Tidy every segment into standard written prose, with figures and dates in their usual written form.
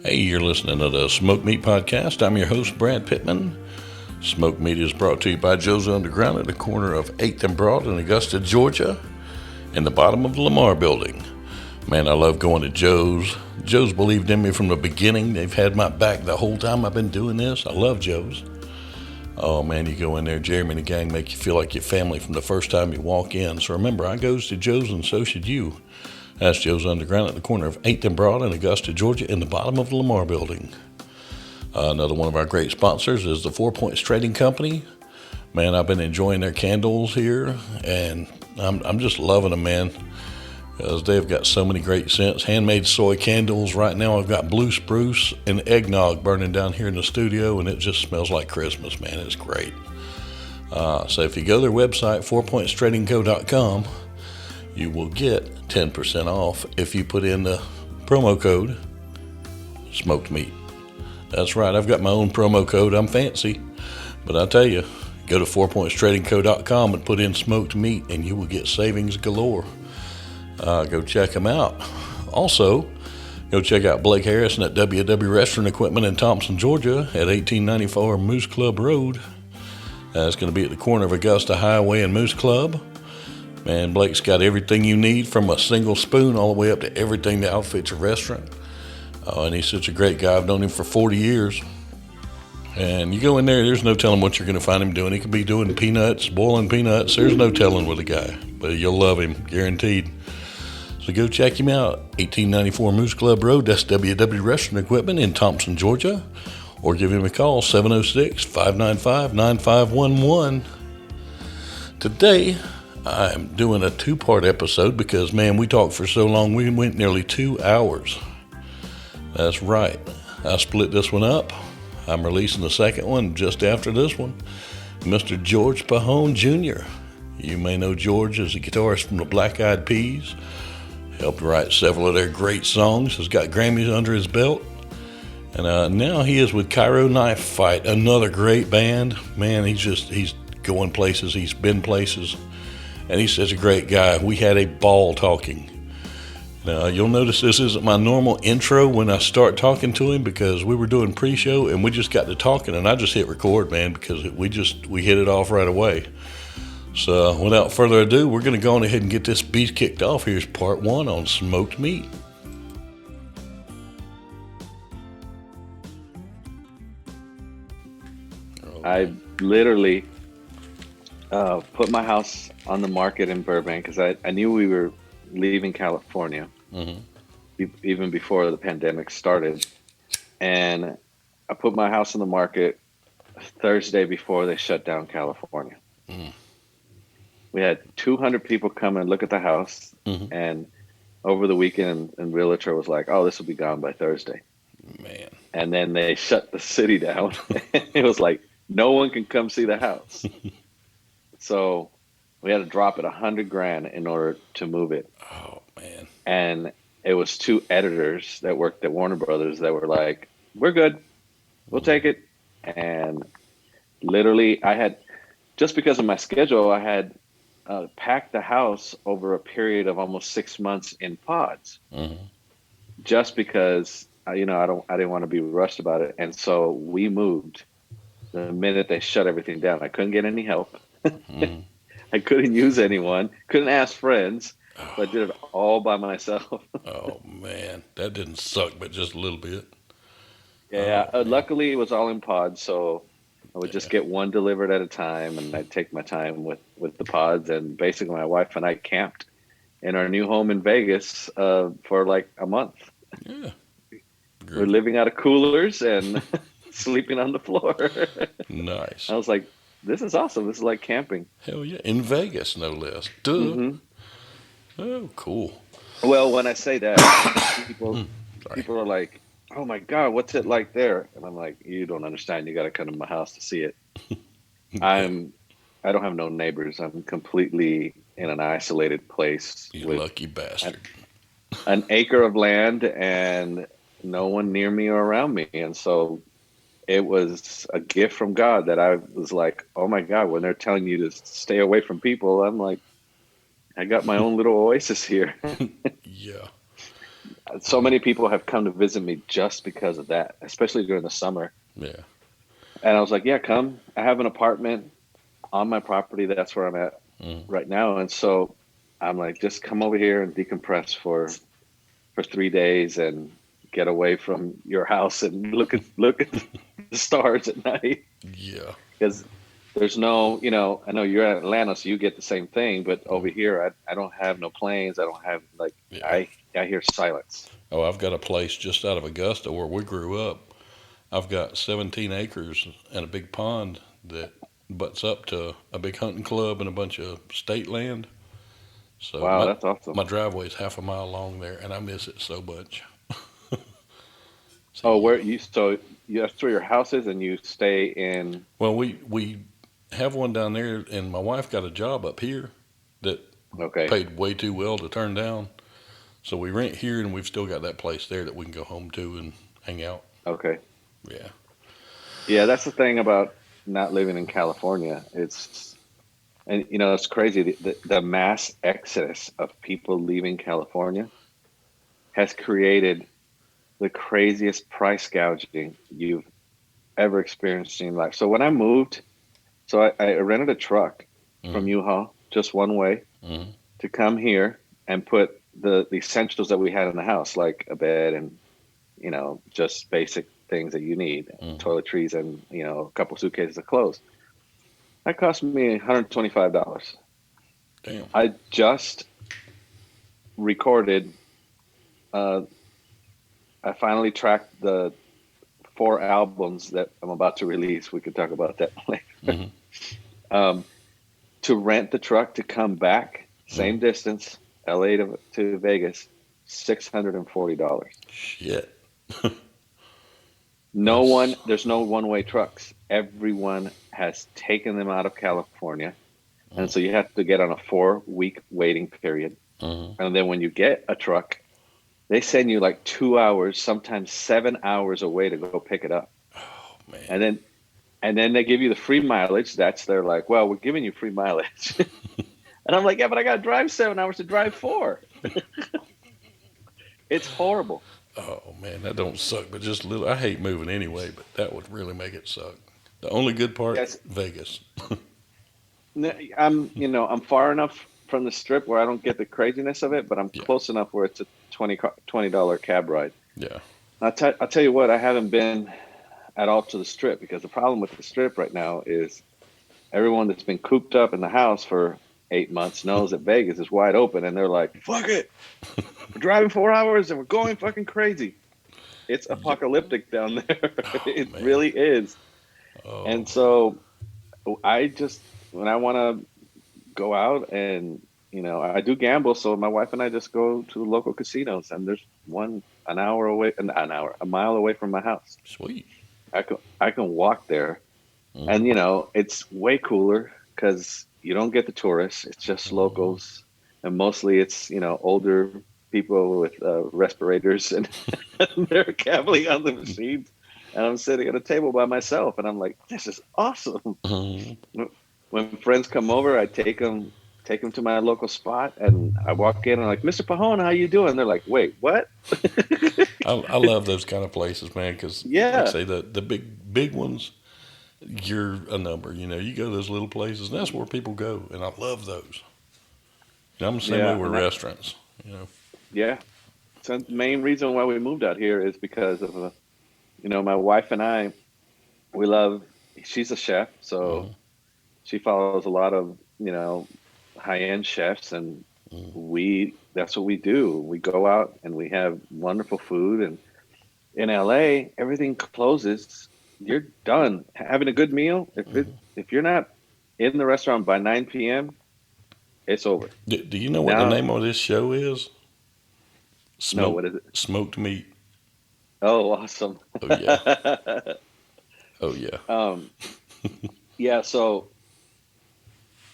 Hey, you're listening to the Smoke Meat Podcast. I'm your host, Brad Pittman. Smoke Meat is brought to you by Joe's Underground at the corner of 8th and Broad in Augusta, Georgia, in the bottom of the Lamar Building. Man, I love going to Joe's. Joe's believed in me from the beginning. They've had my back the whole time I've been doing this. I love Joe's. Oh, man, you go in there, Jeremy and the gang make you feel like your family from the first time you walk in. So remember, I goes to Joe's and so should you. That's Joe's Underground at the corner of 8th and Broad in Augusta, Georgia, in the bottom of the Lamar Building. Another one of our great sponsors is the 4 Points Trading Company. Man, I've been enjoying their candles here, and I'm just loving them, man, because they've got so many great scents. Handmade soy candles. Right now I've got blue spruce and eggnog burning down here in the studio, and it just smells like Christmas, man. It's great. So if you go to their website, 4pointstradingco.com, you will get 10% off if you put in the promo code smoked meat. That's right, I've got my own promo code. I'm fancy, but I tell you, go to 4pointstradingco.com and put in smoked meat and you will get savings galore. Go check them out. Also, go check out Blake Harrison at WW Restaurant Equipment in Thompson, Georgia at 1894 Moose Club Road. It's going to be at the corner of Augusta Highway and Moose Club. Man, Blake's got everything you need from a single spoon all the way up to everything to outfit your restaurant. And he's such a great guy. I've known him for 40 years. And you go in there, there's no telling what you're going to find him doing. He could be doing peanuts, boiling peanuts. There's no telling with a guy. But you'll love him, guaranteed. So go check him out. 1894 Moose Club Road. That's WW Restaurant Equipment in Thompson, Georgia. Or give him a call, 706-595-9511. Today, I'm doing a two-part episode because, man, we talked for so long. We went nearly 2 hours. That's right. I split this one up. I'm releasing the second one just after this one. Mr. George Pajon Jr. You may know George as a guitarist from the Black Eyed Peas. Helped write several of their great songs. Has got Grammys under his belt. And now he is with Cairo Knife Fight, another great band. Man, he's going places. He's been places. And he's such a great guy. We had a ball talking. Now, you'll notice this isn't my normal intro when I start talking to him because we were doing pre-show and we just got to talking and I just hit record, man, because we hit it off right away. So without further ado, we're going to go on ahead and get this beast kicked off. Here's part one on smoked meat. I literally put my house on the market in Burbank because I knew we were leaving California even before the pandemic started. And I put my house on the market Thursday before they shut down California. We had 200 people come and look at the house. And over the weekend, and realtor was like, oh, this will be gone by Thursday. Man. And then they shut the city down. It was like, no one can come see the house. So we had to drop it $100,000 in order to move it. Oh, man. And it was two editors that worked at Warner Brothers that were like, we're good. We'll take it. And literally I had, just because of my schedule, I had packed the house over a period of almost 6 months in pods. Just because, I didn't want to be rushed about it. And so we moved the minute they shut everything down. I couldn't get any help. I couldn't use anyone, couldn't ask friends, so I did it all by myself. Oh, man. That didn't suck, but just a little bit. Yeah, luckily it was all in pods, so I would just get one delivered at a time, and I'd take my time with the pods, and basically my wife and I camped in our new home in Vegas for like a month. Yeah. We're living out of coolers and sleeping on the floor. Nice. I was like, this is awesome. This is like camping. Hell yeah. In Vegas, no less. Duh. Oh, cool. Well, when I say that, people are like, oh my God, what's it like there? And I'm like, you don't understand. You got to come to my house to see it. I don't have no neighbors. I'm completely in an isolated place. You lucky bastard. An acre of land and no one near me or around me. And so it was a gift from God that I was like, oh my God, when they're telling you to stay away from people, I'm like, I got my own little oasis here. Yeah. So many people have come to visit me just because of that, especially during the summer. Yeah. And I was like, yeah, come. I have an apartment on my property. That's where I'm at Mm. right now. And so I'm like, just come over here and decompress for 3 days and get away from your house and look at the stars at night. Yeah. Because there's no, I know you're at Atlanta, so you get the same thing. But over here, I don't have no planes. I don't have like Yeah. I hear silence. Oh, I've got a place just out of Augusta where we grew up. I've got 17 acres and a big pond that butts up to a big hunting club and a bunch of state land. So Wow, my that's awesome. my driveway is half a mile long there, and I miss it so much. So Oh, yeah. where you so you that's where your house is, and you stay in. Well, we have one down there, and my wife got a job up here that Okay, paid way too well to turn down. So we rent here, and we've still got that place there that we can go home to and hang out. okay, Yeah. yeah. That's the thing about not living in California. And it's crazy. The mass exodus of people leaving California has created the craziest price gouging you've ever experienced in life. So when I moved, so I rented a truck from Mm-hmm. U-Haul, just one way, Mm-hmm. to come here and put the essentials that we had in the house, like a bed and just basic things that you need, Mm-hmm. toiletries and a couple suitcases of clothes. That cost me $125. Damn. I just recorded. Uh, I finally tracked the 4 albums that I'm about to release. We could talk about that later. Mm-hmm. Um, to rent the truck to come back, Mm-hmm. same distance, LA to Vegas, $640. Shit. No one, That's. there's no one-way trucks. Everyone has taken them out of California. And so you have to get on a 4-week waiting period. Mm-hmm. And then when you get a truck, they send you like 2 hours, sometimes 7 hours away to go pick it up. Oh man. And then they give you the free mileage. They're like, well, we're giving you free mileage. And I'm like, yeah, but I got to drive 7 hours to drive 4. It's horrible. Oh man, that don't suck, but just a little. I hate moving anyway, but that would really make it suck. The only good part, Yes, Vegas. I'm far enough from the strip where I don't get the craziness of it, but I'm Yeah. close enough where it's a $20 cab ride. Yeah. I'll tell you what, I haven't been at all to the strip because the problem with the strip right now is everyone that's been cooped up in the house for 8 months knows that Vegas is wide open, and they're like, fuck it, we're driving 4 hours and we're going fucking crazy. It's Yeah. apocalyptic down there. Oh It man. really is. Oh. And so I just, when I want to go out and, I do gamble. So my wife and I just go to the local casinos, and there's one a mile away from my house. Sweet. I can walk there, Mm-hmm. and it's way cooler because you don't get the tourists. It's just Mm-hmm. locals, and mostly it's older people with respirators, and they're gambling on the machines, and I'm sitting at a table by myself, and I'm like, this is awesome. Mm-hmm. When friends come over, I take them to my local spot, and I walk in and I'm like, Mr. Pajon, how you doing? They're like, wait, what? I love those kind of places, man, because like I Yeah, say, the big ones, you're a number. You go to those little places, and that's where people go, and I love those. I'm the same way yeah, with and that, restaurants. You know. yeah. So the main reason why we moved out here is because of my wife and I. We love. She's a chef, so Mm-hmm. she follows a lot of high end chefs, and Mm-hmm. we that's what we do. We go out and we have wonderful food, and in LA, everything closes. You're done having a good meal. Mm-hmm. If you're not in the restaurant by 9 p.m., it's over. Do you know what the Now, name of this show is? no, Smoked what is it? smoked meat. Oh, awesome. Oh yeah. Oh yeah. um, yeah, so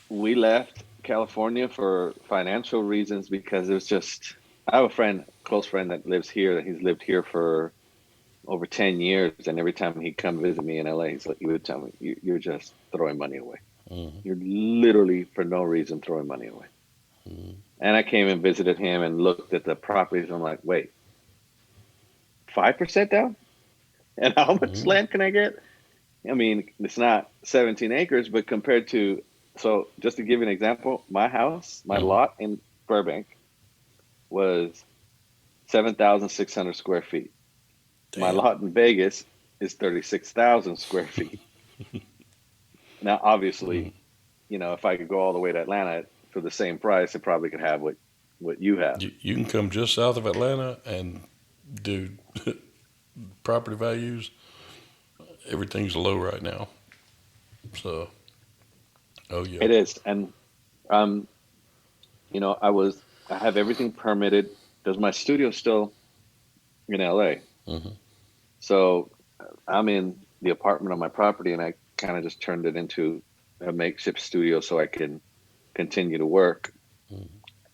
we left California for financial reasons because it was just. I have a close friend that lives here. That he's lived here for over 10 years, and every time he'd come visit me in LA, he would tell me, "You're just throwing money away. Mm-hmm. You're literally for no reason throwing money away." Mm-hmm. And I came and visited him and looked at the properties. I'm like, wait, 5% down? And how much Mm-hmm. land can I get? I mean, it's not 17 acres, but compared to, so just to give you an example, my house, my Mm-hmm. lot in Burbank was 7,600 square feet. My Damn. lot in Vegas is 36,000 square feet. Now, Mm-hmm. obviously, if I could go all the way to Atlanta for the same price, I probably could have what you have. You can come just south of Atlanta and do property values. Everything's low right now. So, oh yeah. It is. And, um, I have everything permitted. Does my studio still in LA? Mm-hmm. So I'm in the apartment on my property, and I kind of just turned it into a makeshift studio so I can continue to work. Mm-hmm.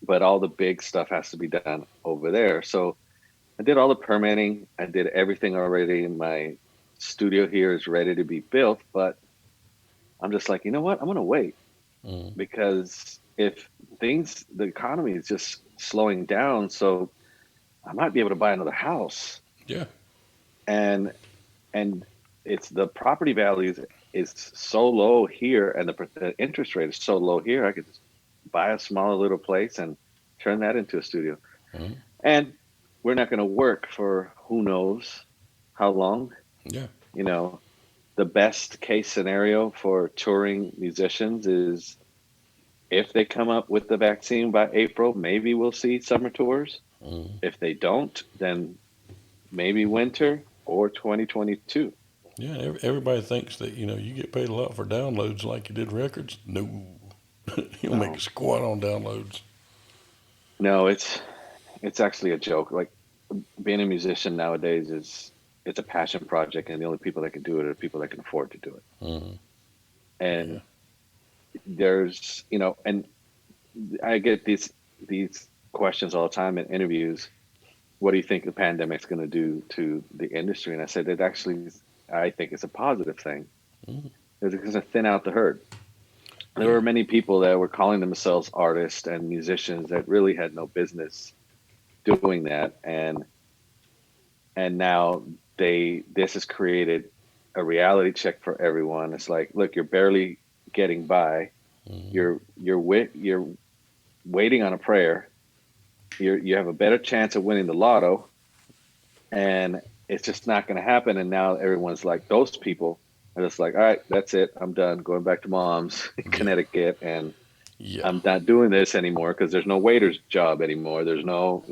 But all the big stuff has to be done over there. So I did all the permitting. I did everything already. My studio here is ready to be built, but I'm just like, you know what? I'm gonna wait Mm-hmm. because if the economy is just slowing down, so I might be able to buy another house. Yeah. And and it's the property values is so low here, and the interest rate is so low here. I could just buy a smaller little place and turn that into a studio. Mm-hmm. And we're not going to work for who knows how long. Yeah. You know, the best case scenario for touring musicians is if they come up with the vaccine by April, maybe we'll see summer tours. Mm-hmm. If they don't, then maybe winter or 2022. Yeah. Everybody thinks that you get paid a lot for downloads like you did records. No, you don't make a No, squat on downloads. no, it's actually a joke. Like being a musician nowadays is it's a passion project, and the only people that can do it are people that can afford to do it. Mm-hmm. Yeah. And there's, and I get these questions all the time in interviews. What do you think the pandemic's going to do to the industry? And I said it actually, I think it's a positive thing. Mm-hmm. It's going to thin out the herd. There Yeah. were many people that were calling themselves artists and musicians that really had no business doing that, and now this has created a reality check for everyone. It's like, look, you're barely getting by. Mm-hmm. You're waiting on a prayer. You have a better chance of winning the lotto, and it's just not going to happen. And now everyone's like, those people are just like, all right, that's it. I'm done going back to mom's in Yeah. Connecticut, and Yeah. I'm not doing this anymore because there's no waiter's job anymore. There's no,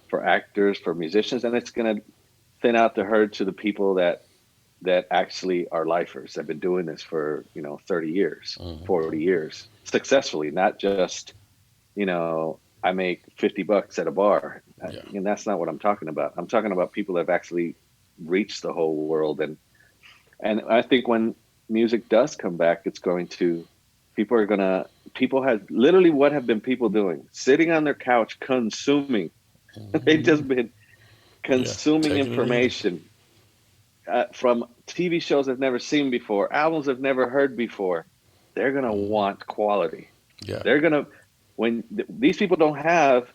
for actors, for musicians, and it's going to thin out the herd to the people that actually are lifers. That have been doing this for 30 years, Mm-hmm. 40 years successfully, not just I make $50 at a bar. Yeah. And that's not what I'm talking about. I'm talking about people that have actually reached the whole world, and I think when music does come back, it's going to people are gonna people have literally what have been people doing? Sitting on their couch consuming. They've Mm-hmm. just been Yeah. consuming Taking it in. information from TV shows they've never seen before, albums they've never heard before. They're gonna Mm-hmm. want quality. Yeah. They're gonna these people don't have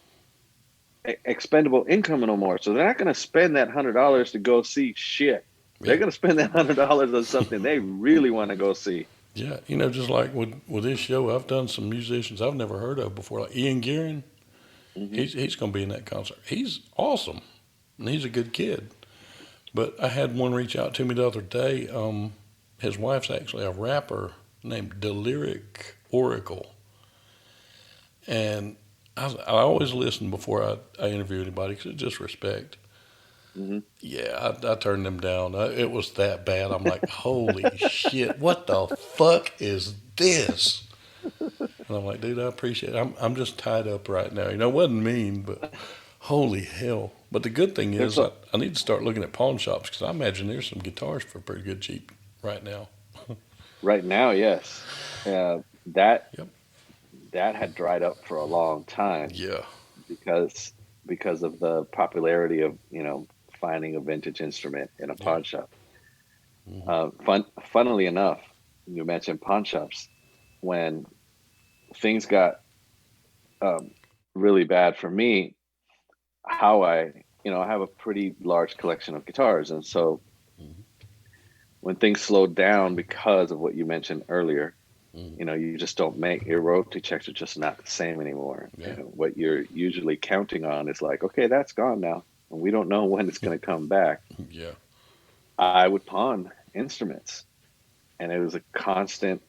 expendable income no more, so they're not gonna spend that $100 to go see shit. They're Yeah. gonna spend that $100 on something they really want to go see. Yeah. Just like with this show, I've done some musicians I've never heard of before, like Ian Gearin. Hmm. He's going to be in that concert. He's awesome, and he's a good kid. But I had one reach out to me the other day. His wife's actually a rapper named Deliric Oracle, and I always listen before I interview anybody because it's just respect. Hmm. Yeah, I turned them down. It was that bad. I'm like, holy shit, what the fuck is this? And I'm like, dude, I appreciate it. I'm just tied up right now. It wasn't mean, but holy hell. But the good thing There's is, I need to start looking at pawn shops because I imagine there's some guitars for pretty good cheap right now. right now, yes, that Yep. that had dried up for a long time Yeah. because of the popularity of finding a vintage instrument in a Yeah. pawn shop. Hmm. Funnily enough, you mentioned pawn shops. When things got um, really bad for me, how I I have a pretty large collection of guitars, and so Mhm. when things slowed down because of what you mentioned earlier, Mhm. you just don't make your royalty checks are just not the same anymore. Yeah. And what you're usually counting on is like, okay, that's gone now, and we don't know when it's going to come back. Yeah. I would pawn instruments, and it was a constant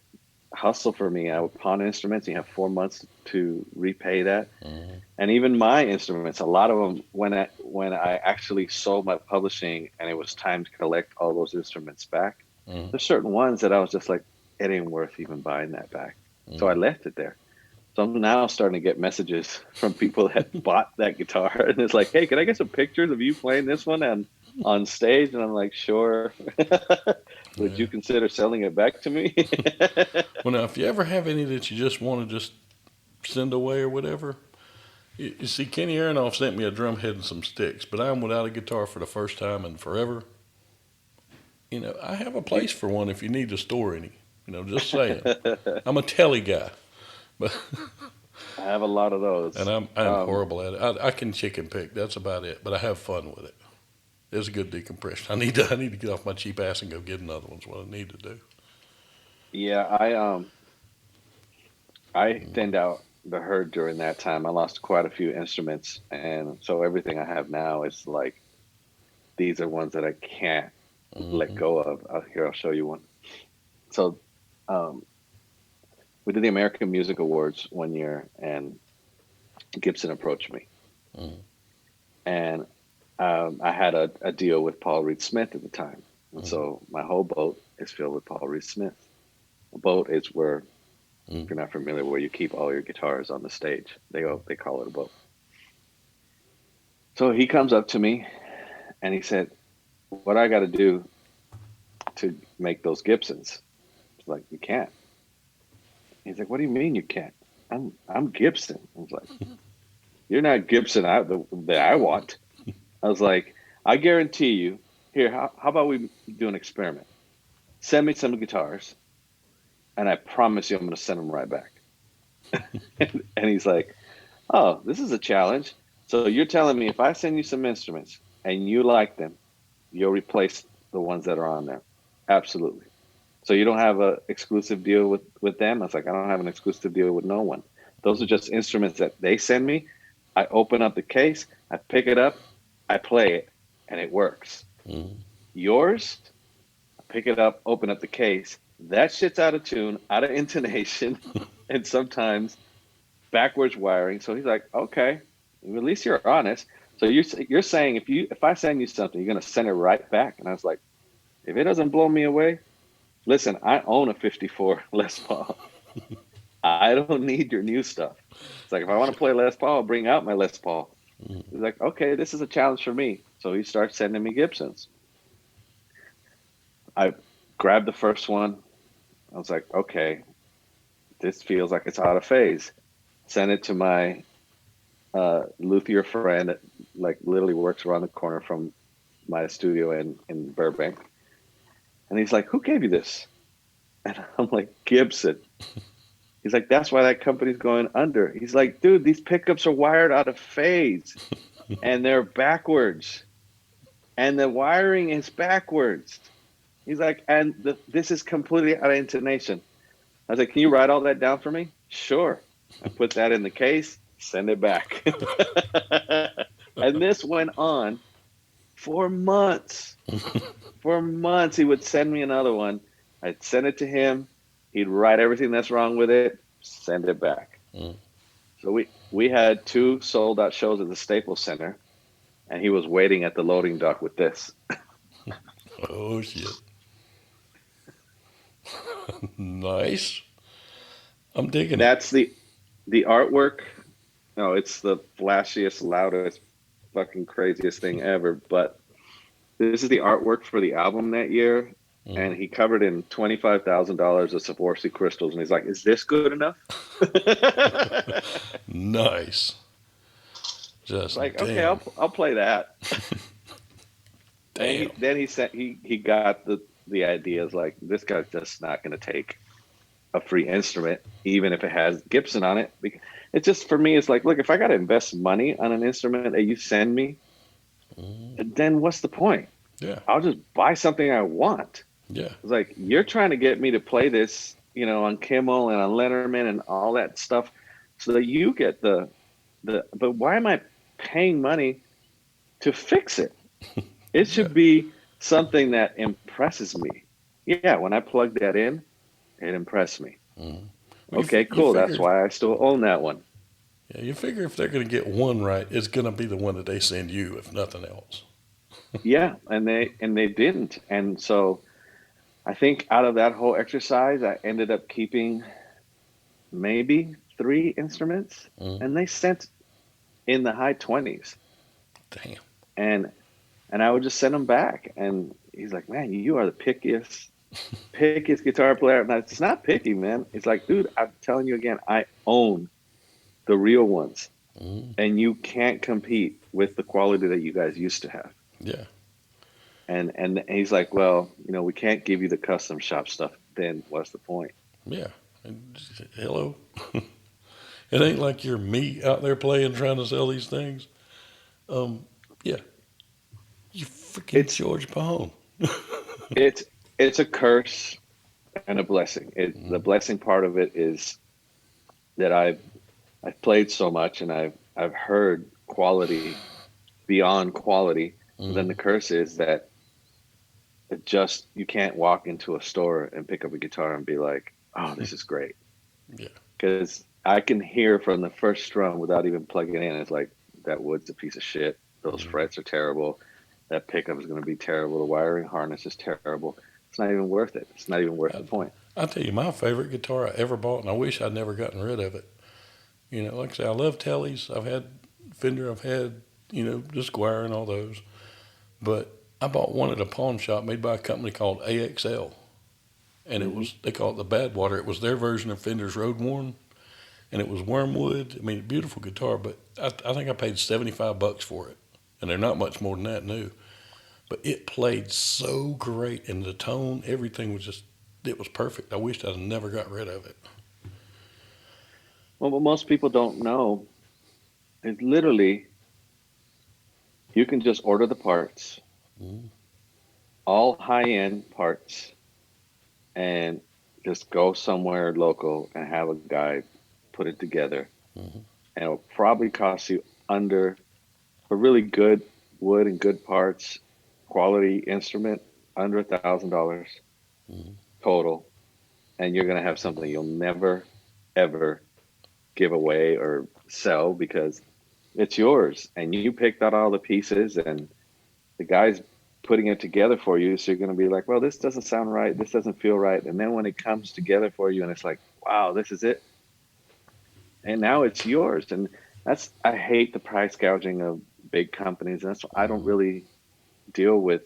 hustle for me. I would pawn instruments. You have 4 months to repay that, Mhm. and even my instruments. A lot of them, when I actually sold my publishing, and it was time to collect all those instruments back. Mhm. There's certain ones that I was just like, it ain't worth even buying that back. So I Mhm. left it there. So I'm now starting to get messages from people that bought that guitar, and it's like, hey, can I get some pictures of you playing this one on stage? And I'm like, sure. Would you Yeah. consider selling it back to me? Well, now, if you ever have any that you just want to just send away or whatever, you see, Kenny Aronoff sent me a drum head and some sticks, but I'm without a guitar for the first time in forever. I have a You- place for one if you need to store any. Just saying. I'm a telly guy, but I have a lot of and those. I'm horrible at it. I can chicken pick. That's about it. But I have fun with it. It's a good decompression. I need to get off my cheap ass and go get another one. Is what I need to do. Yeah, I thinned out the herd during that time. I lost quite a few instruments, and so everything I have now is like these are ones that I can't let Mm-hmm. go of. Here, I'll show you one. So, um, we did the American Music Awards one year, and Gibson approached me, Mm-hmm. and I had a deal with Paul Reed Smith at the time, and Mm-hmm. so my whole boat is filled with Paul Reed Smith. A boat is where, if Mm-hmm. you're not familiar, where you keep all your guitars on the stage. They call it a boat. So he comes up to me and he said, "What I got to do to make those Gibsons?" It's like, "You can't." He's like, "What do you mean you can't? I'm Gibson." I was like, "You're not Gibson that I want." I was like, "I guarantee you. Here, how about we do an experiment? Send me some guitars, and I promise you, I'm going to send them right back." And he's like, "Oh, this is a challenge. So you're telling me if I send you some instruments and you like them, you'll replace the ones that are on there?" Absolutely. So you don't have a exclusive deal with them? I was like, I don't have an exclusive deal with no one. Those are just instruments that they send me. I open up the case, I pick it up, I play it, and it works. Mm-hmm. Yours, I pick it up, open up the case, that shit's out of tune, out of intonation, and sometimes backwards wiring. So he's like, okay, at least you're honest. So you're saying if I send you something, you're gonna send it right back? And I was like, if it doesn't blow me away, listen, I own a '54 Les Paul. I don't need your new stuff. It's like if I want to play Les Paul, I'll bring out my Les Paul. Mm-hmm. He's like, okay, this is a challenge for me. So he starts sending me Gibsons. I grabbed the first one. I was like, okay, this feels like it's out of phase. Send it to my luthier friend that like literally works around the corner from my studio in Burbank. And he's like, who gave you this? And I'm like, Gibson. He's like, that's why that company's going under. He's like, dude, these pickups are wired out of phase and they're backwards and the wiring is backwards. He's like, and this is completely out of intonation. I was like, can you write all that down for me? Sure. I put that in the case, send it back. And this went on for months. For months, he would send me another one. I'd send it to him. He'd write everything that's wrong with it, send it back. Mm-hmm. So we had two sold out shows at the Staples Center, and he was waiting at the loading dock with this. Oh shit! Nice. I'm digging it. That's the artwork. No, it's the flashiest, loudest, fucking craziest thing ever. But this is the artwork for the album that year, Mm-hmm. and he covered in $25,000 of Swarovski crystals, and he's like, "Is this good enough?" Nice. Just Like, okay, damn. I'll play that. And Damn. he said he got the ideas like this guy's just not going to take a free instrument, even if it has Gibson on it. It's just for me, it's like, look, if I got to invest money on an instrument that you send me, then what's the point? Yeah. I'll just buy something I want. Yeah. It's like you're trying to get me to play this, on Kimmel and on Letterman and all that stuff, so that you get the. But why am I paying money to fix it? It Yeah. should be something that impresses me. Yeah, when I plug that in, it impressed me. Well, Okay, you cool. That's figure, why I still own that one. yeah, you figure if they're going to get one right, it's going to be the one that they send you, if nothing else. Yeah, and they didn't. And so I think out of that whole exercise, I ended up keeping maybe three instruments, Mm. and they sent in the high 20s. Damn. And and I would just send them back. And he's like, "Man, you are the pickiest guitar player." And it's not picky, man. It's like, dude, I'm telling you again, I own the real ones, Mm. and you can't compete with the quality that you guys used to have. Yeah. And he's like, "Well, we can't give you the custom shop stuff. Then what's the point?" Yeah. And hello. It ain't like you're me out there playing trying to sell these things. Um, yeah, you freaking It's George Pajon. it's it's a curse and a blessing. The Mm. blessing part of it is that I've played so much, and I've heard quality beyond quality. But then the Mm. curse is that you can't walk into a store and pick up a guitar and be like, "Oh, this is great," Yeah. because I can hear from the first strum without even plugging in. It's like that wood's a piece of shit. Those Mm. frets are terrible. That pickup is going to be terrible. The wiring harness is terrible. It's not even worth it. It's not even worth the I, point. I'll tell you, my favorite guitar I ever bought, and I wish I'd never gotten rid of it. Like I say, I love Tellys. I've had Fender, I've had, the Squire and all those. But I bought one at a pawn shop made by a company called AXL. And Hmm. they call it the Badwater. It was their version of Fender's Road Worn. And it was wormwood. I mean, beautiful guitar, but I think I paid $75 for it. And they're not much more than that new. But it played so great, and the tone, everything was just, it was perfect. I wished I'd never got rid of it. Well, what most people don't know is literally you can just order the parts, Mm-hmm. all high end parts, and just go somewhere local and have a guy put it together. Mm-hmm. And it'll probably cost you under, for really good wood and good parts, quality instrument, under $1,000 Mm-hmm. total. And you're going to have something you'll never, ever give away or sell because it's yours. And you picked out all the pieces, and the guy's putting it together for you. So you're going to be like, well, this doesn't sound right. This doesn't feel right. And then when it comes together for you and it's like, wow, this is it. And now it's yours. And I hate the price gouging of big companies. And that's why I don't Mm-hmm. really deal with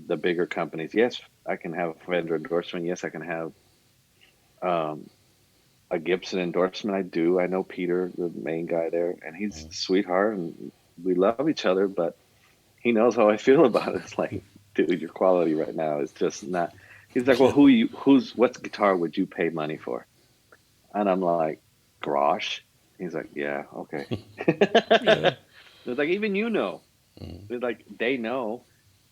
the bigger companies. Yes, I can have a vendor endorsement. Yes, I can have um, a Gibson endorsement. I do. I know Peter, the main guy there, and he's a sweetheart, and we love each other. But he knows how I feel about it. It's like, dude, your quality right now is just not. He's like, well, Yeah. what's guitar would you pay money for? And I'm like, Grosh. He's like, yeah, okay. Yeah. It's like even Mm-hmm. it's like they know,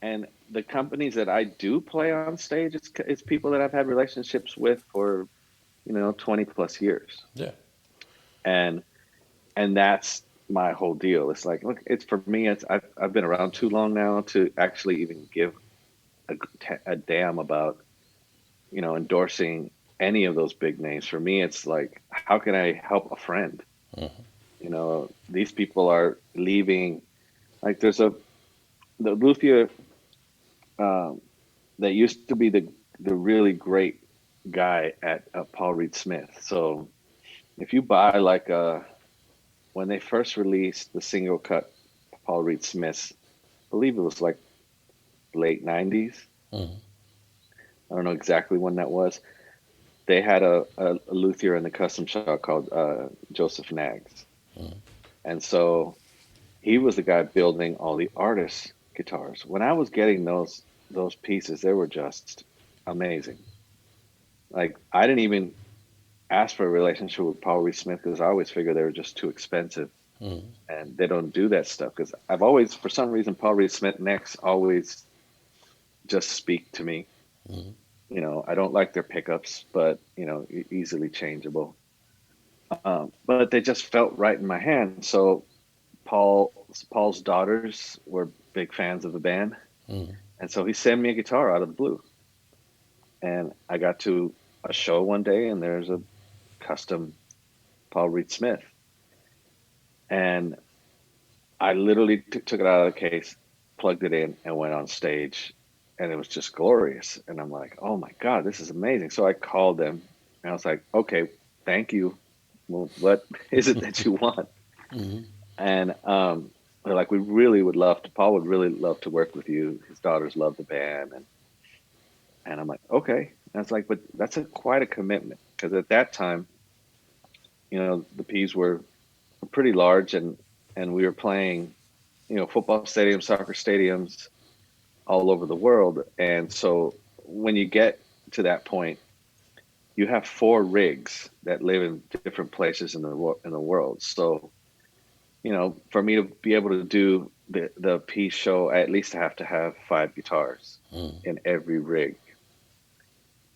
and the companies that I do play on stage, it's people that I've had relationships with for 20 plus years, Yeah. and that's my whole deal. It's like, look, it's for me. I've been around too long now to actually even give a, a damn about endorsing any of those big names. For me, it's like, how can I help a friend? Mm-hmm. These people are leaving. Like there's the luthier um, that used to be the really great guy at Paul Reed Smith. So if you buy like when they first released the single cut Paul Reed Smiths, I believe it was like late '90s. Mm-hmm. I don't know exactly when that was. They had a luthier in the custom shop called Joseph Nags, Mm-hmm. and so he was the guy building all the artist guitars. When I was getting those pieces, they were just amazing. Like I didn't even ask for a relationship with Paul Reed Smith because I always figured they were just too expensive. Mm. and they don't do that stuff because I've always, for some reason, Paul Reed Smith necks always just speak to me. Mm. I don't like their pickups, but easily changeable. But they just felt right in my hand. So Paul's daughters were big fans of the band, Mm. and so he sent me a guitar out of the blue. And I got to a show one day, and there's a custom Paul Reed Smith, and I literally took it out of the case, plugged it in, and went on stage, and it was just glorious. And I'm like, oh my God, this is amazing. So I called them, and I was like, okay, thank you. Well, what is it that you want? Mm. And they're like, we really would love to. Paul would really love to work with you. His daughters love the band, and I'm like, okay. And it's like, but that's quite a commitment because at that time, the P's were pretty large, and we were playing, football stadiums, soccer stadiums all over the world. And so when you get to that point, you have four rigs that live in different places in the world. So for me to be able to do the P show, I at least have to have five guitars Mm. in every rig.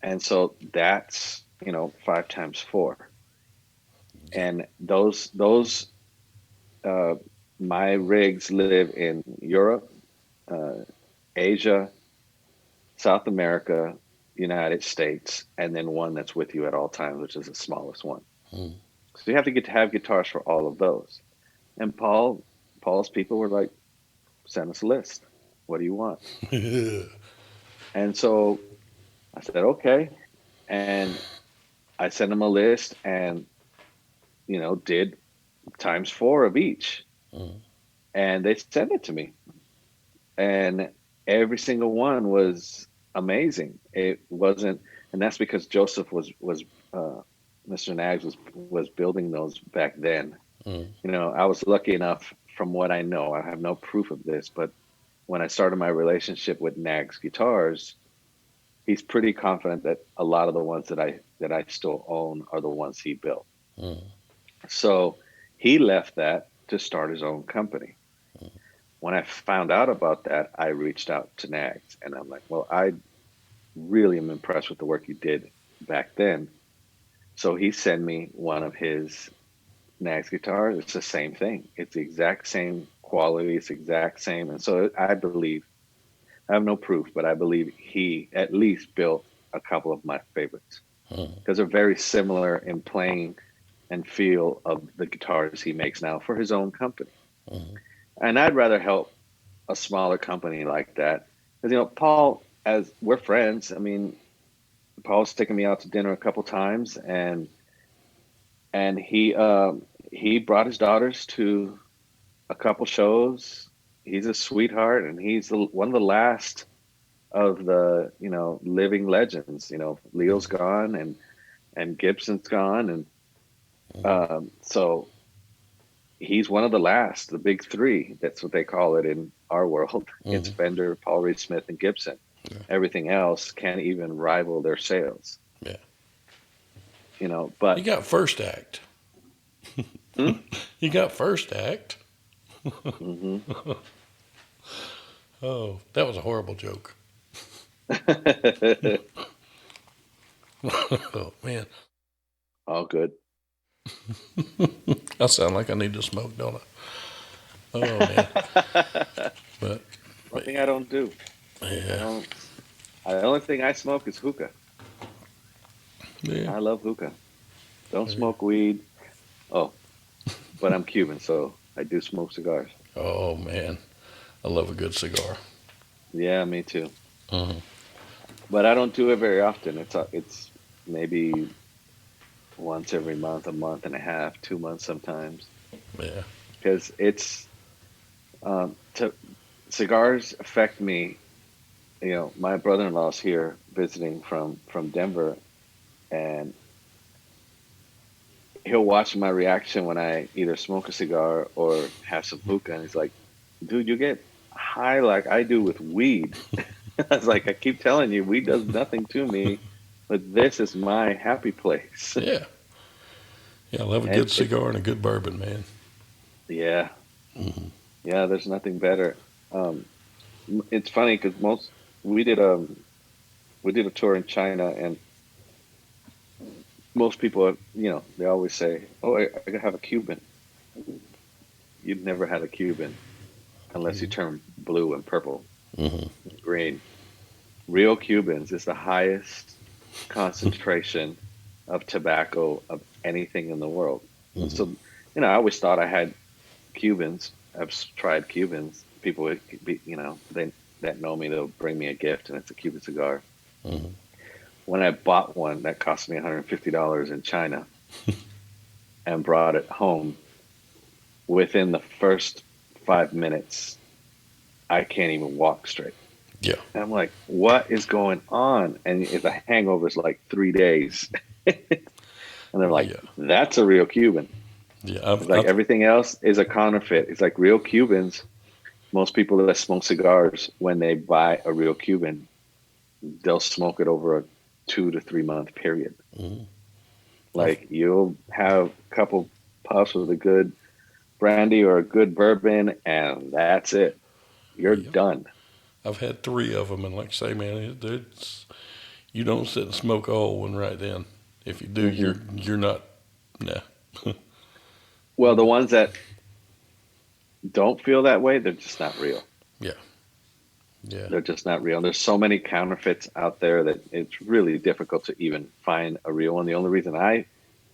And so that's, five times four. Yeah. And those uh, my rigs live in Europe, uh, Asia, South America, United States, and then one that's with you at all times, which is the smallest one. Mm. So you have to get to have guitars for all of those. And Paul's people were like, send us a list. What do you want? And so I said, okay. And I sent them a list and, did times four of each. Mm. And they sent it to me. And every single one was amazing. It wasn't, and that's because Joseph was Mr. Nags was building those back then. Mm. I was lucky enough, from what I know, I have no proof of this, but when I started my relationship with Nags Guitars, he's pretty confident that a lot of the ones that I still own are the ones he built. Mm. So he left that to start his own company. When I found out about that, I reached out to Nags and I'm like, well, I really am impressed with the work you did back then. So he sent me one of his Nags guitars. It's the same thing. It's the exact same quality. It's the exact same. And so I believe, I have no proof, but I believe he at least built a couple of my favorites Mm. because they're very similar in playing and feel of the guitars he makes now for his own company. Mm. And I'd rather help a smaller company like that. Because, Paul, as we're friends, I mean, Paul's taken me out to dinner a couple times, and he brought his daughters to a couple shows. He's a sweetheart, and he's one of the last of the living legends. Leo's gone, and Gibson's gone, and Mm. so he's one of the last, the big three. That's what they call it in our world. It's Mm. Fender, Paul Reed Smith, and Gibson. Yeah. Everything else can't even rival their sales. Yeah. You But got first act. hmm? You got first act. Hmm. Oh, that was a horrible joke. Oh man, All good. I sound like I need to smoke, don't I? Oh man, but, One but thing I don't do. I yeah, don't. The only thing I smoke is hookah. yeah, I love hookah. Don't yeah. smoke weed. Oh, but I'm Cuban, so I do smoke cigars. Oh man, I love a good cigar. Yeah, me too. Hmm. But I don't do it very often. It's maybe once every month, a month and a half, 2 months sometimes, Yeah. because it's to cigars affect me. My brother-in-law's here visiting from Denver, and he'll watch my reaction when I either smoke a cigar or have some hookah, and he's like, "Dude, you get high like I do with weed." I was like, "I keep telling you, weed does nothing to me, but this is my happy place." Yeah. Yeah, I love a And good cigar and a good bourbon, man. Yeah, Hmm. yeah. There's nothing better. Um, it's funny because we did a tour in China, and most people, they always say, "Oh, I gotta have a Cuban." You've never had a Cuban unless you turn blue and purple, Hmm. and green. Real Cubans is the highest concentration of tobacco of anything in the world. And Hmm. so, I always thought I had Cubans. Tried Cubans. People would be, they that know me, they'll bring me a gift, and it's a Cuban cigar. Hmm. When I bought one, that cost me $150 in China and brought it home. Within the first 5 minutes, I can't even walk straight. Yeah. And I'm like, what is going on? And the hangover is like 3 days. And they're like, Yeah. that's a real Cuban. Yeah. It's like everything else is a counterfeit. It's like real Cubans. Most people that smoke cigars, when they buy a real Cuban, they'll smoke it over a 2 to 3 month period. hmm I've, Like you'll have a couple puffs with a good brandy or a good bourbon, and that's it. You're yeah. done. I've had three of them, and like I say, man, you don't sit and smoke a whole one right then. If you do, Hmm. you're not. Nah. Well, the ones that don't feel that way, they're just not real. Yeah. Yeah. They're just not real. And there's so many counterfeits out there that it's really difficult to even find a real one. The only reason I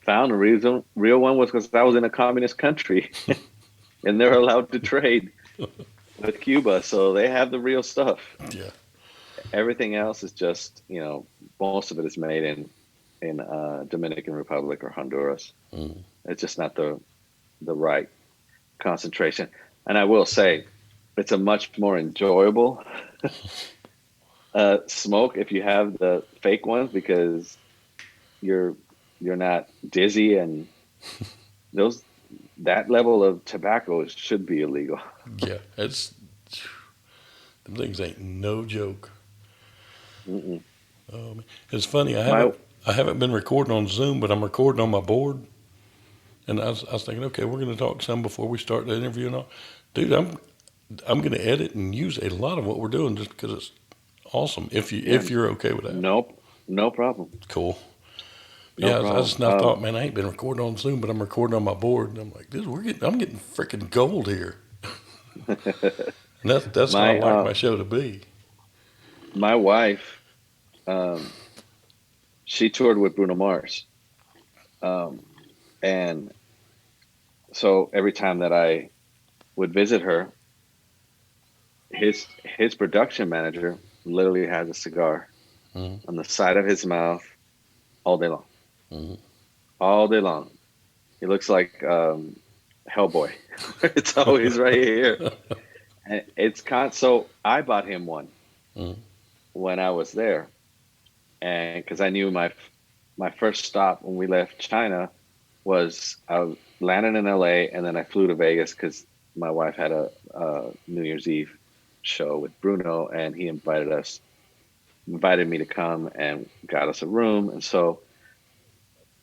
found a real one was because I was in a communist country and they're allowed to trade with Cuba, so they have the real stuff. Yeah. Everything else is just, most of it is made in Dominican Republic or Honduras. Hmm. It's just not the right concentration. And I will say, it's a much more enjoyable smoke if you have the fake ones because you're you're not dizzy, and those that level of tobacco should be illegal. Yeah. Them things ain't no joke. Mm-mm. It's funny. My I haven't been recording on Zoom, but I'm recording on my board. And I was thinking, okay, we're going to talk some before we start the interview and all. Dude, I'm going to edit and use a lot of what we're doing just because it's awesome. Yeah, If you're okay with that, nope, no problem, cool. no Yeah, I problem. just now thought, man, I ain't been recording on Zoom, but I'm recording on my board, and I'm like, dude, I'm getting freaking gold here, and that's how I my like my show to be. my wife, um, she toured with Bruno Mars, um, and so every time that I would visit her, his production manager literally has a cigar Mm-hmm. on the side of his mouth all day long, Mm-hmm. all day long. He looks like Hellboy. It's always right here. And so I bought him one Mm-hmm. when I was there, and because I knew my first stop when we left China was I landed in LA, and then I flew to Vegas because my wife had a New Year's Eve show with Bruno, and he invited me to come and got us a room. And so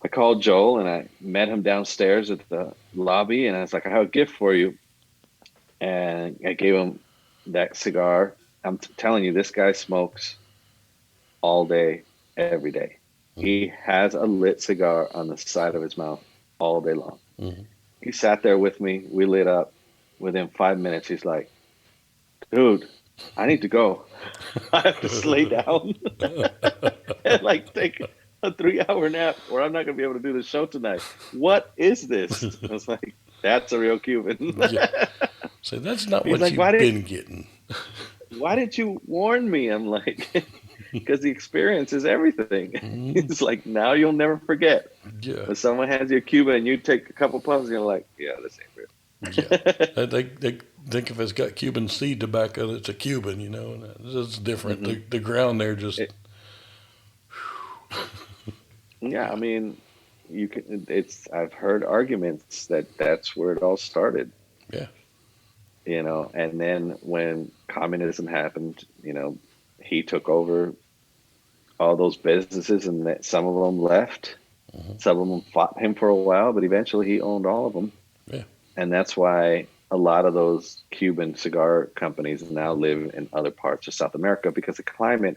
I called Joel and I met him downstairs at the lobby, and I was like, I have a gift for you. And I gave him that cigar. I'm telling you, this guy smokes all day, every day. Mm-hmm. He has a lit cigar on the side of his mouth all day long. Mm-hmm. He sat there with me. We lit up. Within 5 minutes, he's like, dude, I need to go. I have to lay down and like take a 3 hour nap, or I'm not going to be able to do the show tonight. What is this? I was like, that's a real Cuban. Yeah. So that's not He's what like, you've been getting. why didn't you warn me? I'm like, because the experience is everything. Mm-hmm. It's like, now you'll never forget. Yeah. When someone hands you a Cuban and you take a couple puffs, and you're like, yeah, this Yeah. ain't real. They think if it's got Cuban seed tobacco, it's a Cuban, and it's different. Hmm. The ground there just, Yeah, I mean, you can. I've heard arguments that that's where it all started. yeah. And then when communism happened, he took over all those businesses, and that some of them left. Hmm. Some of them fought him for a while, but eventually he owned all of them. Yeah. And that's why a lot of those Cuban cigar companies now live in other parts of South America, because the climate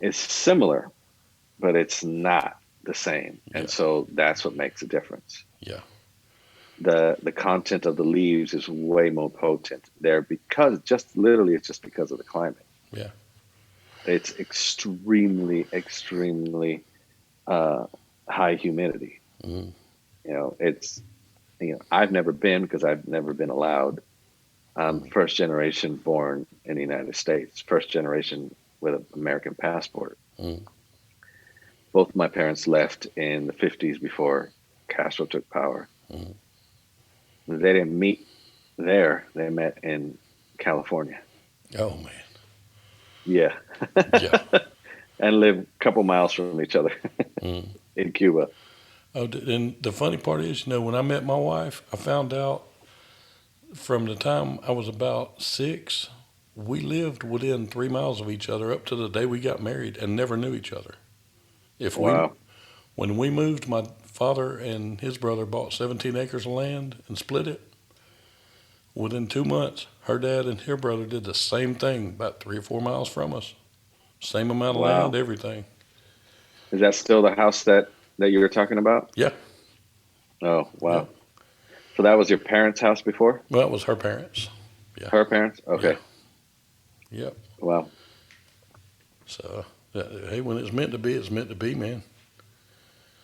is similar, but it's not the same. And Yeah. so that's what makes a difference. Yeah. The content of the leaves is way more potent there, because just literally it's just because of the climate. Yeah. It's extremely uh, high humidity. Mm. It's I've never been, because I've never been allowed. I'm Mm. first generation born in the United States, first generation with an American passport. Mm. Both my parents left in the 50s before Castro took power. Mm. They didn't meet there, they met in California. Oh man. Yeah. Yeah. And live a couple miles from each other Mm. in Cuba. Oh, and the funny part is, when I met my wife, I found out from the time I was about 6, we lived within 3 miles of each other up to the day we got married and never knew each other. If we, Wow. when we moved, my father and his brother bought 17 acres of land and split it. Within 2 months, her dad and her brother did the same thing about 3 or 4 miles from us. Same amount of land, Wow. everything. Is that still the house that you were talking about? Yeah, Oh, yeah. wow. So that was your parents' house before? Well, it was her parents. Yeah, Her parents? yeah, Okay. yep. Wow. So, hey, when it's meant to be, it's meant to be, man.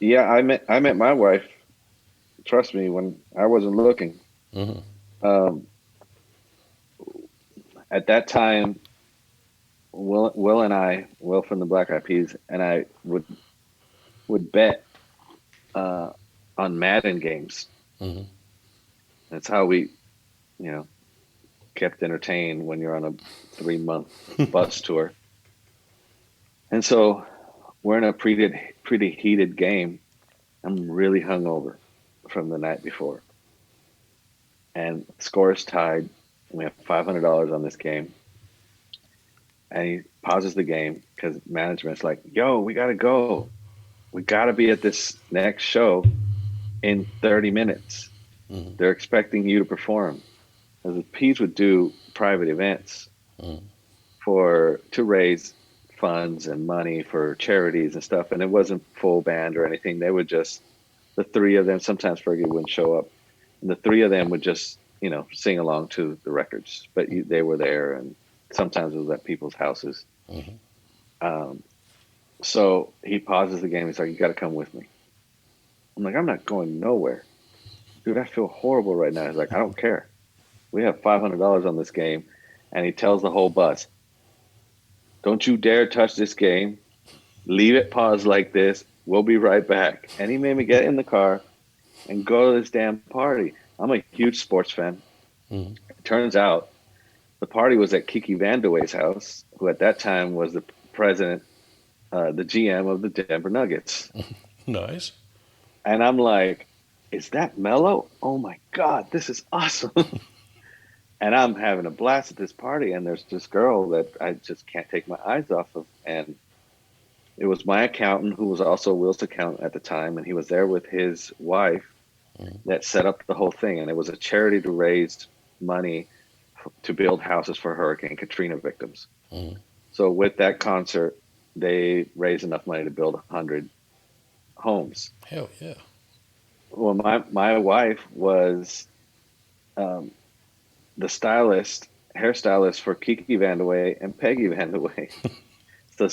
Yeah, I met my wife, trust me, when I wasn't looking. Hmm. Um, at that time, Will from the Black Eyed Peas, and I would bet uh, on Madden games. Hmm. That's how we, you know, kept entertained when you're on a 3 month bus tour. And so we're in a pretty heated game. I'm really hungover from the night before, and score is tied. We have $500 on this game, and he pauses the game because management's like, "Yo, we gotta go. We gotta be at this next show in 30 minutes. Hmm. They're expecting you to perform." As the P's would do private events Hmm. to raise funds and money for charities and stuff, and it wasn't full band or anything. They would just the three of them. Sometimes Fergie wouldn't show up, and the three of them would just sing along to the records. But they were there, and sometimes it was at people's houses. Hmm. Um, so he pauses the game. He's like, "You got to come with me." I'm like, "I'm not going nowhere, dude. I feel horrible right now." He's like, "I don't care. We have $500 on this game," and he tells the whole bus, "Don't you dare touch this game. Leave it paused like this. We'll be right back." And he made me get in the car and go to this damn party. I'm a huge sports fan. Hmm. It turns out the party was at Kiki Vandeweghe's house, who at that time was the president, the GM of the Denver Nuggets. Nice. And I'm like, "Is that Mello? Oh my God, this is awesome." And I'm having a blast at this party. And there's this girl that I just can't take my eyes off of. And it was my accountant, who was also Will's accountant at the time. And he was there with his wife Mm. that set up the whole thing. And it was a charity to raise money to build houses for Hurricane Katrina victims. Mm. So with that concert, they raised enough money to build 100 homes. Hell yeah. Well, my wife was um, the hairstylist for Kiki Vandeweghe and Peggy Vandeweghe. So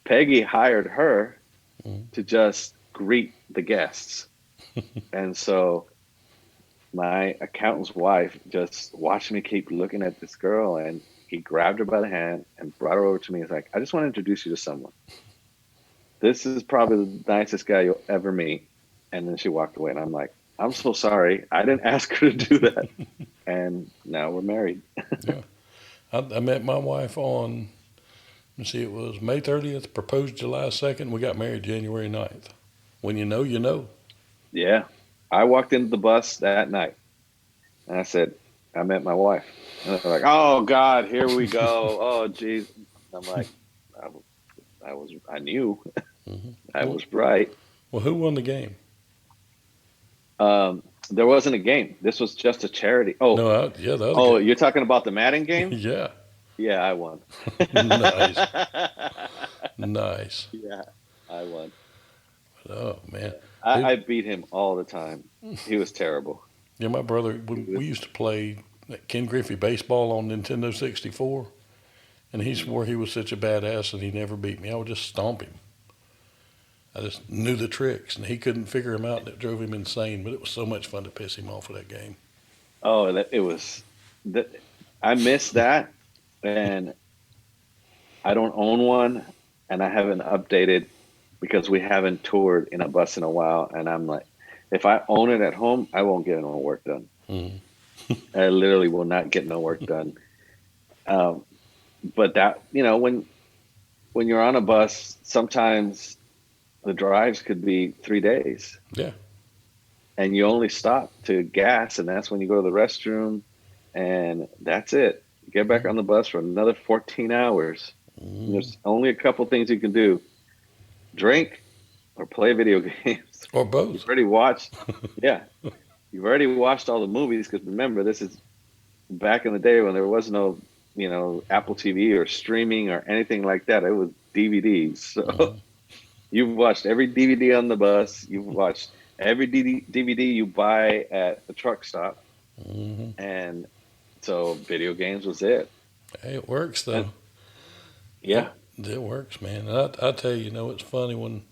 Peggy hired her Mm. to just greet the guests. And so my accountant's wife just watched me keep looking at this girl, and he grabbed her by the hand and brought her over to me. He's like, "I just want to introduce you to someone. This is probably the nicest guy you'll ever meet." And then she walked away, and I'm like, "I'm so sorry. I didn't ask her to do that." And now we're married. Yeah. I met my wife on, let's see, it was May 30th, proposed July 2nd. We got married January 9th. When you know, you know. Yeah. I walked into the bus that night, and I said, "I met my wife." And they're like, "Oh God, here we go. Oh geez." I'm like, I knew. Hmm. I Well, was right. well, who won the game? There wasn't a game. This was just a charity. Oh, No, yeah, the other oh, game. you're talking about the Madden game? Yeah. Yeah, I won. Nice. Nice. Yeah, I won. Oh, man. I Dude, beat him all the time. He was terrible. yeah, my brother, He when we was, used to play Ken Griffey baseball on Nintendo 64, and he mm, swore he was such a badass and he never beat me. I would just stomp him. I just knew the tricks, and he couldn't figure them out, and it drove him insane. But it was so much fun to piss him off with that game. oh, it was. That, I miss that, and I don't own one, and I haven't updated because we haven't toured in a bus in a while. And I'm like, if I own it at home, I won't get no work done. Mm. I literally will not get no work done. Um, but that, when you're on a bus, sometimes the drives could be 3 days, Yeah. and you only stop to gas, and that's when you go to the restroom, and that's it. Get back on the bus for another 14 hours. And Mm. there's only a couple things you can do: drink or play video games. Or You've both. already watched, yeah, you've already watched all the movies because remember, this is back in the day when there was no, Apple TV or streaming or anything like that. It was DVDs. So Mm. you've watched every DVD on the bus. You've watched every DVD you buy at the truck stop, Mm. and so video games was it. Hey, it works And though. It, yeah, it works, man. I tell you, it's funny when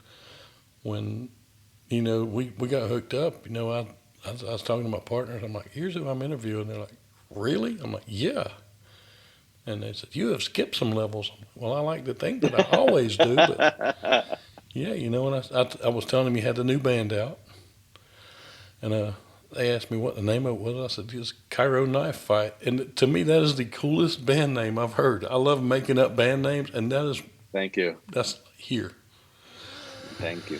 we got hooked up. I was talking to my partners. I'm like, here's who I'm interviewing. They're like, really? I'm like, yeah. And they said, you have skipped some levels. I'm like, well, I like to think that I always do, but yeah, and I was telling him he had the new band out, and they asked me what the name of it was. I said, it's Cairo Knife Fight. And to me, that is the coolest band name I've heard. I love making up band names, and thank you, that's here. thank you.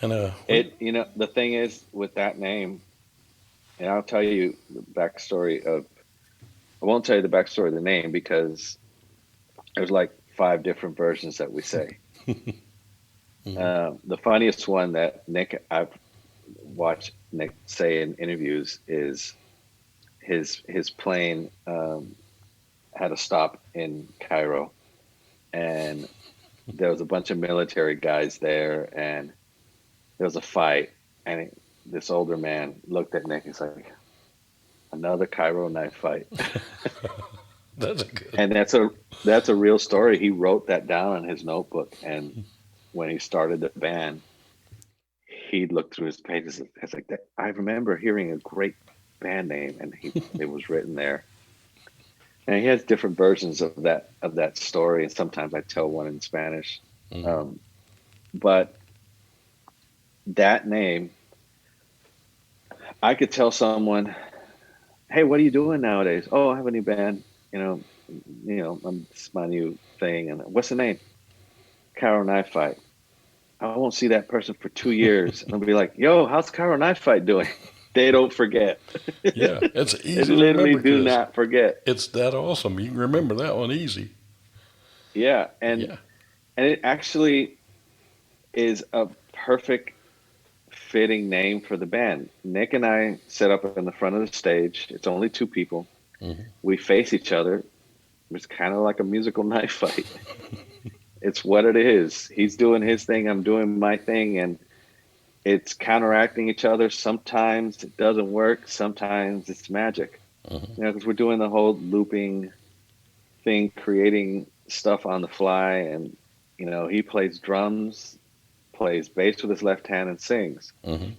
And The thing is with that name, and I'll tell you the backstory of. I won't tell you the backstory of the name because there's like five different versions that we say. Mhm. The funniest one that I've watched Nick say in interviews is his plane had a stop in Cairo, and there was a bunch of military guys there, and there was a fight, and this older man looked at Nick. He's like, "Another Cairo knife fight," That's a good. and that's a real story. He wrote that down in his notebook, and when he started the band, he looked through his pages. It's like that. I remember hearing a great band name, and it was written there. And he has different versions of that story, and sometimes I tell one in Spanish. Mm. Um, but that name, I could tell someone, "Hey, what are you doing nowadays?" "Oh, I have a new band. It's my new thing." And what's the name? Cairo Knife Fight. I won't see that person for 2 years, and I'll be like, "Yo, how's Cairo Knife Fight doing?" They don't forget. Yeah, it's They easy to literally remember do because not forget. it's that awesome. You can remember that one easy. Yeah, and Yeah. and it actually is a perfect fitting name for the band. Nick and I set up in the front of the stage. It's only two people. Hmm. We face each other. It's kind of like a musical knife fight. It's what it is. He's doing his thing. I'm doing my thing, and it's counteracting each other. Sometimes it doesn't work. Sometimes it's magic. Hmm. Because we're doing the whole looping thing, creating stuff on the fly, and he plays drums, plays bass with his left hand, and sings. Hmm.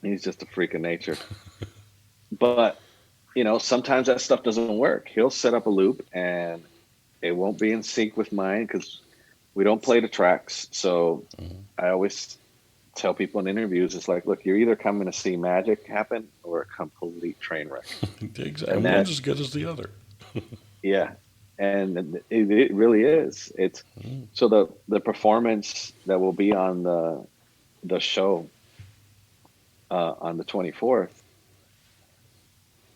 He's just a freak of nature. But sometimes that stuff doesn't work. He'll set up a loop, and it won't be in sync with mine because we don't play the tracks. So Hmm. I always tell people in interviews, it's like, look, you're either coming to see magic happen or a complete train wreck. Exactly. And And one's that, as good as the other. yeah, and it really is. It's Mm. so the performance that will be on the show on the 24th.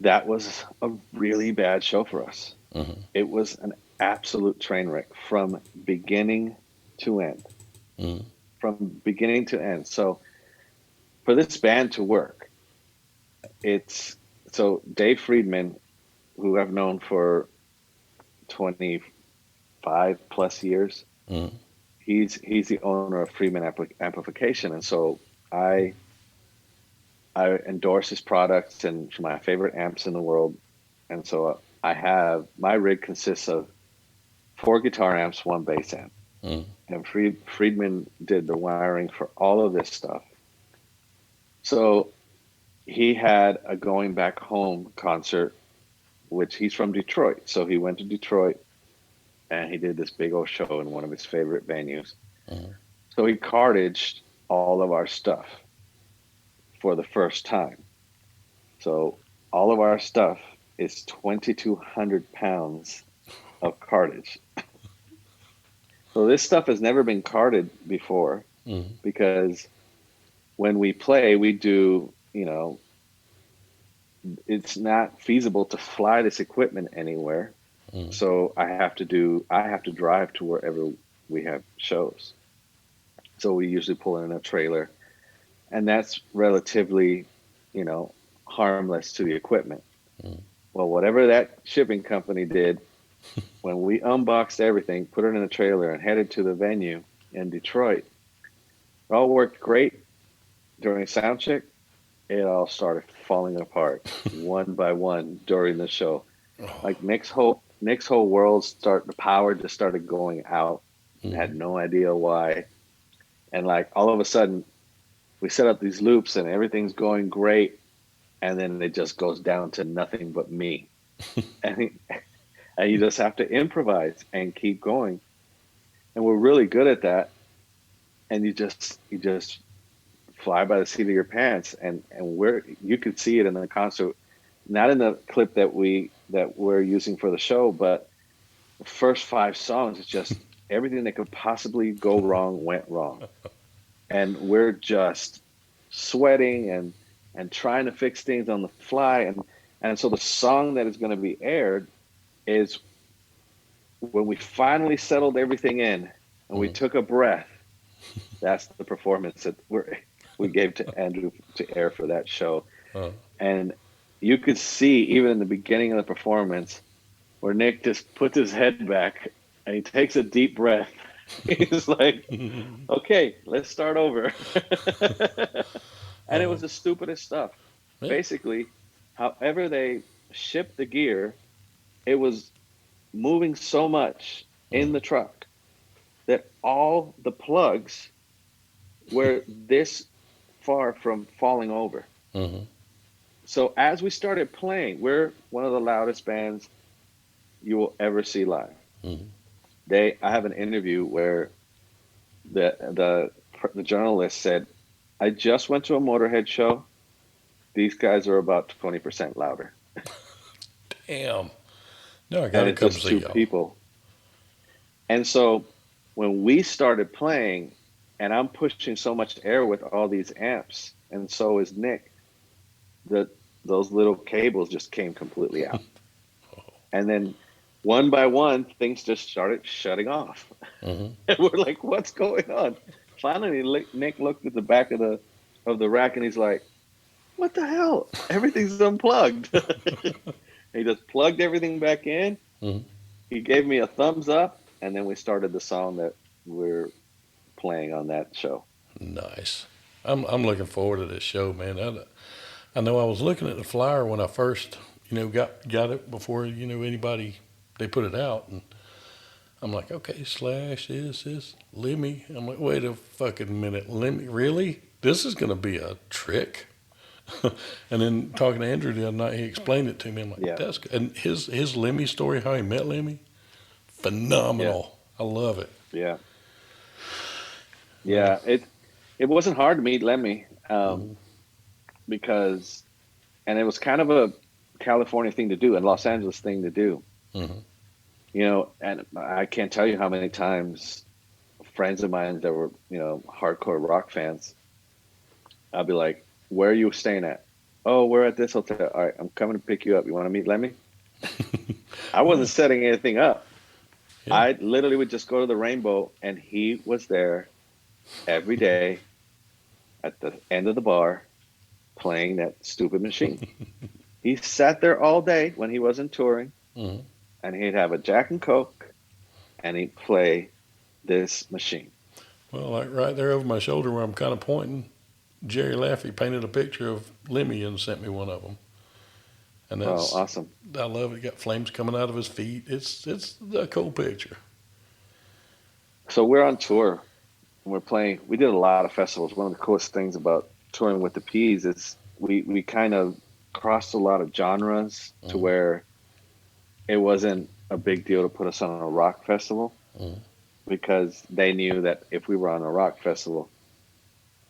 That was a really bad show for us. Hmm. It was an absolute train wreck from beginning to end. Hmm. From beginning to end. So for this band to work, it's so Dave Friedman, who I've known for 25 plus years. Mm. He's the owner of Friedman Amplification, and so I I endorse his products and my favorite amps in the world. And so I have my rig consists of four guitar amps, one bass amp. Mm. And Friedman did the wiring for all of this stuff. So he had a going back home concert, which he's from Detroit. So he went to Detroit and he did this big old show in one of his favorite venues. Mm. So he cartaged all of our stuff for the first time. So all of our stuff is 2,200 pounds of cartage. So this stuff has never been carted before Mm. because when we play, we do, it's not feasible to fly this equipment anywhere. Mm. So I have to drive to wherever we have shows. So we usually pull in a trailer, and that's relatively, you know, harmless to the equipment. Mm. Well, whatever that shipping company did, when we unboxed everything, put it in a trailer, and headed to the venue in Detroit, it all worked great during sound check. It all started falling apart one by one during the show. Oh. Like Nick's whole world the power just started going out. And Mm. had no idea why. And like all of a sudden, we set up these loops and everything's going great, and then it just goes down to nothing but me. And and you just have to improvise and keep going. And we're really good at that. And you just fly by the seat of your pants. And where you could see it in the concert, not in the clip that we're using for the show, but the first five songs, it's just everything that could possibly go wrong went wrong. And we're just sweating and trying to fix things on the fly. And so the song that is going to be aired is when we finally settled everything in and we Mm. took a breath. That's the performance that we gave to Andrew to air for that show. Oh. And you could see even in the beginning of the performance where Nick just puts his head back and he takes a deep breath. He's like, okay, let's start over. And it was Oh. the stupidest stuff. Yeah. Basically, however they shipped the gear, it was moving so much in Mm. the truck that all the plugs were this far from falling over. Mm. So as we started playing, we're one of the loudest bands you will ever see live. Mm. I have an interview where the journalist said, "I just went to a Motorhead show. These guys are about 20% louder." Damn. No, I And gotta it's come just see two y'all. people. And so when we started playing, and I'm pushing so much air with all these amps, and so is Nick, that those little cables just came completely out. And then one by one, things just started shutting off. Mm. And we're like, what's going on? Finally, Nick looked at the back of the rack and he's like, what the hell? Everything's unplugged. He just plugged everything back in. Mm. He gave me a thumbs up, and then we started the song that we're playing on that show. Nice. I'm looking forward to this show, man. I know I was looking at the flyer when I first, got it before, anybody they put it out, and I'm like, okay, Slash is Lemmy. I'm like, wait a fucking minute, Lemmy, really? This is gonna be a trick. And then talking to Andrew the other night, he explained it to me. I'm like, Yeah, that's good. And his Lemmy story, how he met Lemmy, yeah, phenomenal. I love it. yeah, Uh, yeah. It wasn't hard to meet Lemmy, mm. because, and it was kind of a California thing to do and Los Angeles thing to do. Mm. And I can't tell you how many times friends of mine that were, hardcore rock fans, I'll be like, where are you staying at? Oh, we're at this hotel. All right, I'm coming to pick you up. You want to meet Lemmy? I wasn't Yeah, setting anything up. yeah. I literally would just go to the Rainbow, and he was there every day at the end of the bar, playing that stupid machine. He sat there all day when he wasn't touring, Mm-hmm. and he'd have a Jack and Coke, and he'd play this machine. Well, like right there over my shoulder where I'm kind of pointing, Jerry Laffey painted a picture of Lemmy and sent me one of them. And Well, that's, awesome. I love it. He got flames coming out of his feet. It's a cool picture. So we're on tour, and we're playing. We did a lot of festivals. One of the coolest things about touring with the Peas is we kind of crossed a lot of genres to Mm-hmm. where it wasn't a big deal to put us on a rock festival Mm-hmm. because they knew that if we were on a rock festival,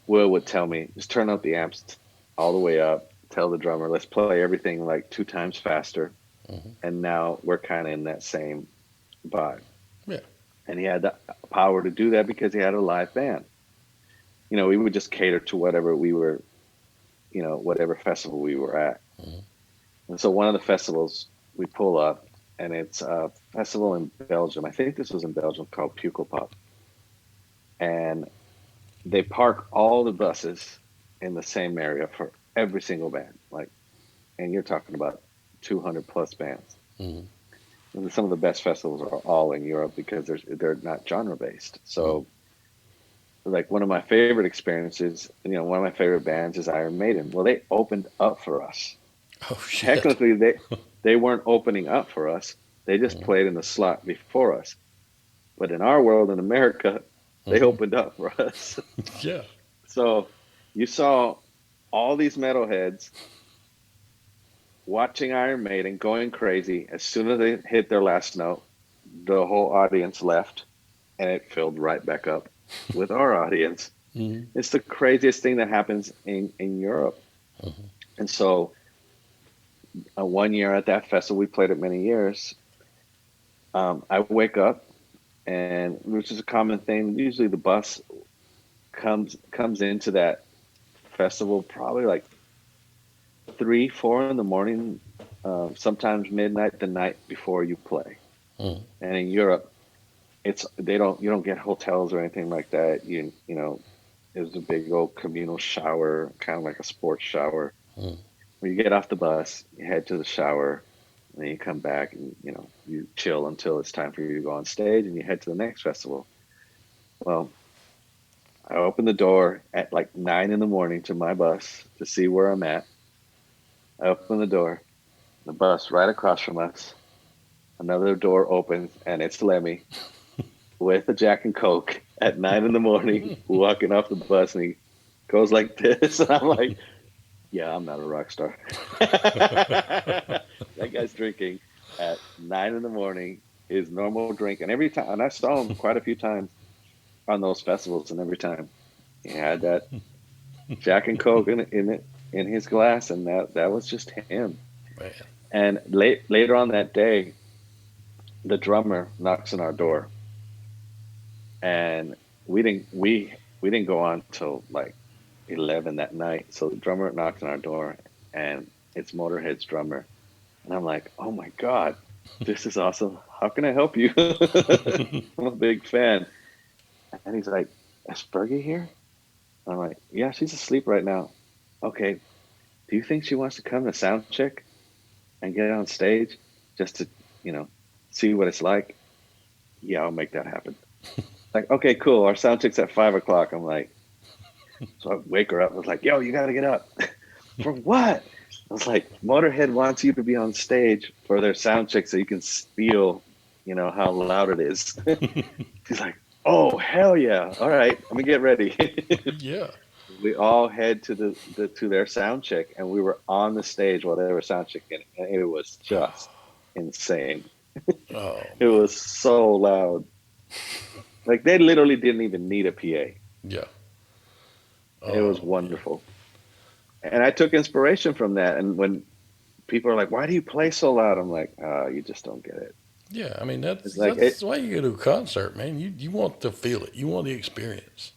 Will would tell me, just turn up the amps all the way up, tell the drummer, let's play everything like 2 times faster. Mm-hmm. And now we're kind of in that same vibe. Yeah. And he had the power to do that because he had a live band. We would just cater to whatever we were, whatever festival we were at. Mm-hmm. And so one of the festivals we pull up, and it's a festival in Belgium. I think this was in Belgium called Pukkelpop. And they park all the buses in the same area for every single band. And you're talking about 200 plus bands. Mm-hmm. And some of the best festivals are all in Europe because they're not genre based. Mm-hmm. So, like one of my favorite experiences, one of my favorite bands is Iron Maiden. Well, they opened up for us. Oh shit. Technically, they weren't opening up for us. They just Mm-hmm. played in the slot before us. But in our world in America, they Mm-hmm. opened up for us. Yeah. So you saw all these metalheads watching Iron Maiden going crazy. As soon as they hit their last note, the whole audience left and it filled right back up with our audience. Mm-hmm. It's the craziest thing that happens in Europe. Mm-hmm. And so, one year at that festival, we played it many years. I wake up, and which is a common thing. Usually, the bus comes into that festival probably like 3, 4 in the morning, sometimes midnight the night before you play. Mm-hmm. And in Europe, you don't get hotels or anything like that. There's a big old communal shower, kind of like a sports shower. Mm-hmm. When you get off the bus, you head to the shower, and then you come back and you chill until it's time for you to go on stage, and you head to the next festival. Well, I open the door at like 9 in the morning to my bus to see where I'm at. I open the door, the bus right across from us. Another door opens, and it's Lemmy with a Jack and Coke at 9 in the morning, walking off the bus, and he goes like this. And I'm like, yeah, I'm not a rock star. That guy's drinking at 9 in the morning, his normal drink. And every time, and I saw him quite a few times on those festivals, and every time he had that Jack and Coke in his glass, and that was just him. Man. And later on that day, the drummer knocks on our door, and we didn't go on till like 11 that night. So the drummer knocks on our door, and it's Motorhead's drummer, and I'm like, oh my god, this is awesome. How can I help you? I'm a big fan. And he's like, is Fergie here? I'm like, yeah, she's asleep right now. Okay, do you think she wants to come to sound check and get on stage just to, see what it's like? Yeah, I'll make that happen. Like, okay, cool. Our sound check's at 5 o'clock. I'm like, so I wake her up. I was like, yo, you got to get up. For what? I was like, Motorhead wants you to be on stage for their sound check so you can feel, how loud it is. She's like, oh, hell yeah. All right, let me get ready. Yeah. We all head to to their sound check, and we were on the stage while they were sound checking, and it was just insane. Oh It man. was so loud. Like they literally didn't even need a PA. Yeah. It was Oh man. wonderful. And I took inspiration from that. And when people are like, why do you play so loud? I'm like, you just don't get it. Yeah. I mean that's It's like, that's why you go to a concert, man. You want to feel it. You want the experience.